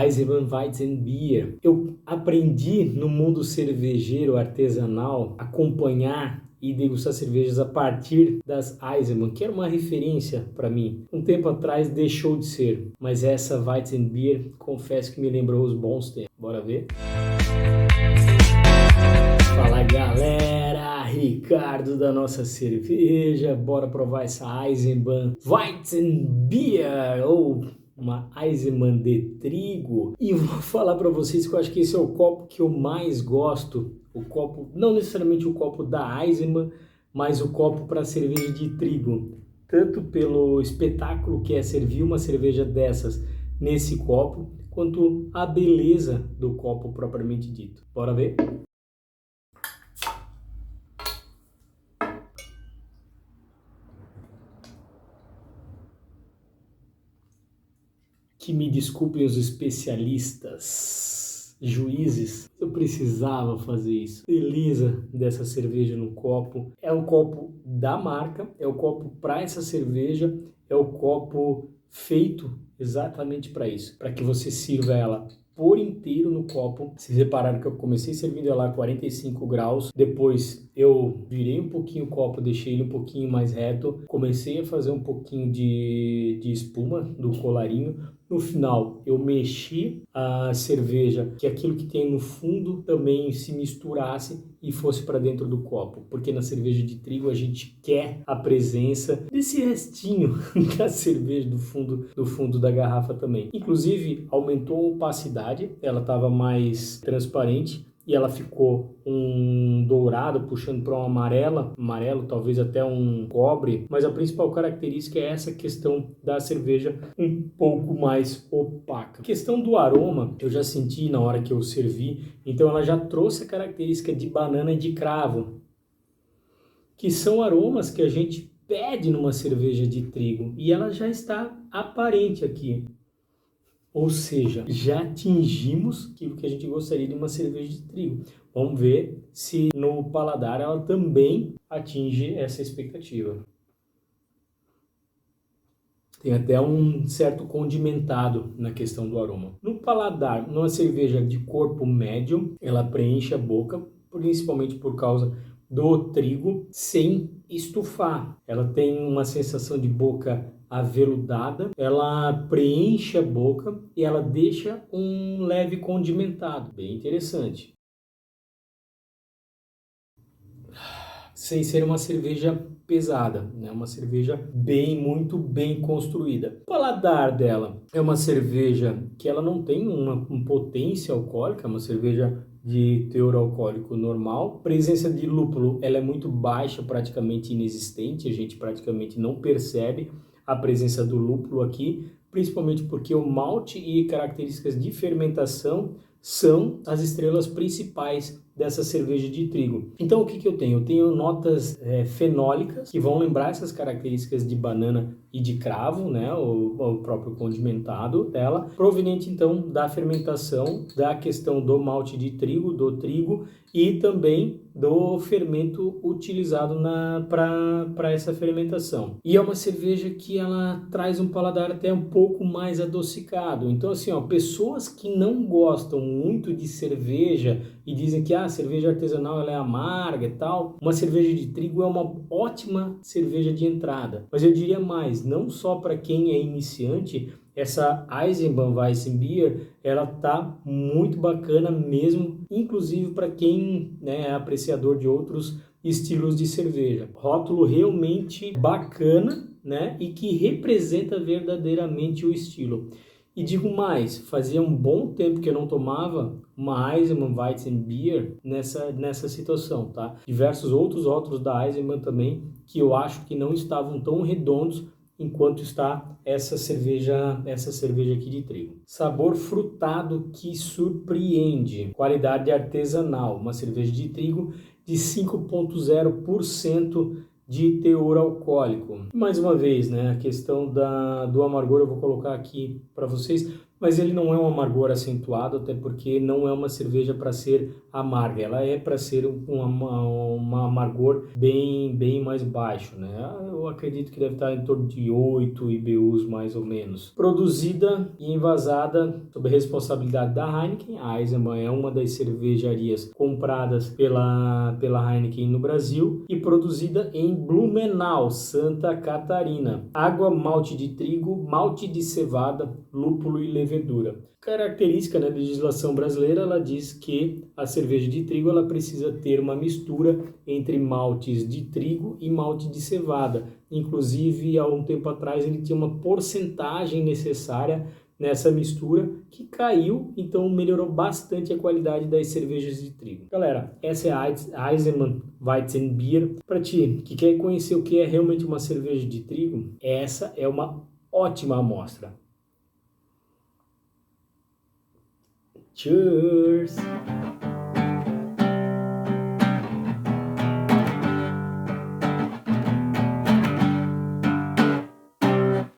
Eisenbahn Weizenbier. Eu aprendi no mundo cervejeiro artesanal acompanhar e degustar cervejas a partir das Eisenbahn, que era uma referência para mim. Um tempo atrás deixou de ser, mas essa Weizenbier, confesso que me lembrou os bons tempos. Bora ver? Fala galera, Ricardo da nossa cerveja, bora provar essa Eisenbahn Weizenbier, ou uma Eisenbahn de trigo. E vou falar para vocês que eu acho que esse é o copo que eu mais gosto. O copo, não necessariamente o copo da Eisenbahn, mas o copo para cerveja de trigo. Tanto pelo espetáculo que é servir uma cerveja dessas nesse copo, quanto a beleza do copo propriamente dito. Bora ver? Que me desculpem os especialistas, juízes, eu precisava fazer isso. Beleza dessa cerveja no copo. É o copo da marca, é o copo para essa cerveja, é o copo feito exatamente para isso, para que você sirva ela por inteiro no copo. Vocês repararam que eu comecei servindo ela a 45 graus, depois eu virei um pouquinho o copo, deixei ele um pouquinho mais reto, comecei a fazer um pouquinho de espuma do colarinho. No final, eu mexi a cerveja, que aquilo que tem no fundo também se misturasse e fosse para dentro do copo, porque na cerveja de trigo a gente quer a presença desse restinho da cerveja do fundo da garrafa também. Inclusive, aumentou a opacidade, ela estava mais transparente e ela ficou um dourado puxando para um amarelo, talvez até um cobre, mas a principal característica é essa questão da cerveja um pouco mais opaca. A questão do aroma, eu já senti na hora que eu servi, então ela já trouxe a característica de banana e de cravo, que são aromas que a gente pede numa cerveja de trigo, e ela já está aparente aqui. Ou seja, já atingimos aquilo que a gente gostaria de uma cerveja de trigo. Vamos ver se no paladar ela também atinge essa expectativa. Tem até um certo condimentado na questão do aroma. No paladar, numa cerveja de corpo médio, ela preenche a boca, principalmente por causa do trigo, sem estufar. Ela tem uma sensação de boca aveludada, ela preenche a boca e ela deixa um leve condimentado, bem interessante. Sem ser uma cerveja pesada, né? Uma cerveja muito bem construída. O paladar dela é uma cerveja que ela não tem uma potência alcoólica, é uma cerveja de teor alcoólico normal. Presença de lúpulo, ela é muito baixa, praticamente inexistente, a gente praticamente não percebe a presença do lúpulo aqui, principalmente porque o malte e características de fermentação são as estrelas principais dessa cerveja de trigo. Então o que eu tenho? Eu tenho notas fenólicas que vão lembrar essas características de banana e de cravo, né? O próprio condimentado dela, proveniente então da fermentação, da questão do malte de trigo, do trigo e também do fermento utilizado para essa fermentação. E é uma cerveja que ela traz um paladar até um pouco mais adocicado. Então assim, ó, pessoas que não gostam muito de cerveja e dizem que a cerveja artesanal ela é amarga e tal, uma cerveja de trigo é uma ótima cerveja de entrada. Mas eu diria mais, não só para quem é iniciante, essa Eisenbahn Weizenbier, ela tá muito bacana mesmo, inclusive para quem, né, é apreciador de outros estilos de cerveja. Rótulo realmente bacana, né, e que representa verdadeiramente o estilo. E digo mais, fazia um bom tempo que eu não tomava uma Eisenbahn Weizenbier nessa situação, tá? Diversos outros rótulos da Eisenbahn também, que eu acho que não estavam tão redondos enquanto está essa cerveja aqui de trigo. Sabor frutado que surpreende. Qualidade artesanal. Uma cerveja de trigo de 5,0% de teor alcoólico. Mais uma vez, né, a questão do amargor eu vou colocar aqui para vocês. mas ele não é um amargor acentuado, até porque não é uma cerveja para ser amarga, ela é para ser um amargor bem mais baixo, né? Eu acredito que deve estar em torno de 8 IBUs mais ou menos. Produzida e envasada sob a responsabilidade da Heineken. A Eisenbahn é uma das cervejarias compradas pela Heineken no Brasil e produzida em Blumenau, Santa Catarina. Água, malte de trigo, malte de cevada, lúpulo e levedura. Característica, né, da legislação brasileira, ela diz que a cerveja de trigo ela precisa ter uma mistura entre maltes de trigo e malte de cevada. Inclusive, há um tempo atrás, ele tinha uma porcentagem necessária nessa mistura que caiu, então melhorou bastante a qualidade das cervejas de trigo. Galera, essa é a Eisenbahn Weizenbier. Para ti que quer conhecer o que é realmente uma cerveja de trigo, essa é uma ótima amostra. Cheers!